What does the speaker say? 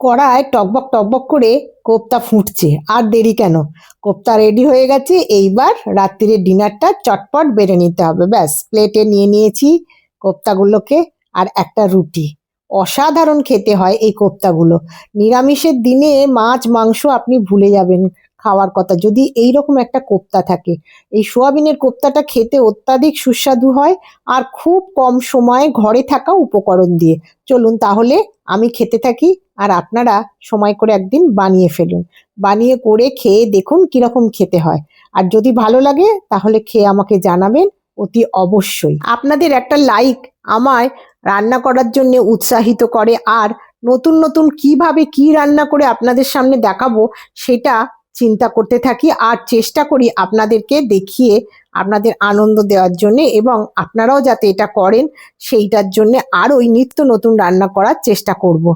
কড়ায় টকবক টকবক করে কোপ্তা ফুটছে, আর দেরি কেন? কোপ্তা রেডি হয়ে গেছে। এইবার রাত্রিরের ডিনারটা চটপট বেড়ে নিতে হবে। ব্যাস, প্লেটে নিয়ে নিয়েছি কোপ্তাগুলোকে, আর একটা রুটি। অসাধারণ খেতে হয় এই কোপ্তাগুলো। নিরামিষের দিনে মাছ মাংস আপনি ভুলে যাবেন খাওয়ার কথা, যদি এইরকম একটা কোপ্তা থাকে। এই সোয়াবিনের কোপ্তাটা খেতে অত্যাধিক সুস্বাদু হয়, আর খুব কম সময়ে ঘরে থাকা উপকরণ দিয়ে। চলুন তাহলে আমি খেতে থাকি, আর আপনারা সময় করে একদিন বানিয়ে ফেলুন। বানিয়ে করে খেয়ে দেখুন কিরকম খেতে হয়। আর যদি ভালো লাগে তাহলে খেয়ে আমাকে জানাবেন অতি অবশ্যই। আপনাদের একটা লাইক আমায় রান্না করার জন্য উৎসাহিত করে, আর নতুন নতুন কিভাবে কি রান্না করে আপনাদের সামনে দেখাবো সেটা চিন্তা করতে থাকি, আর চেষ্টা করি আপনাদেরকে দেখিয়ে আপনাদের আনন্দ দেওয়ার জন্যে, এবং আপনারাও যাতে এটা করেন সেইটার জন্যে আরোই নিত্য নতুন রান্না করার চেষ্টা করব।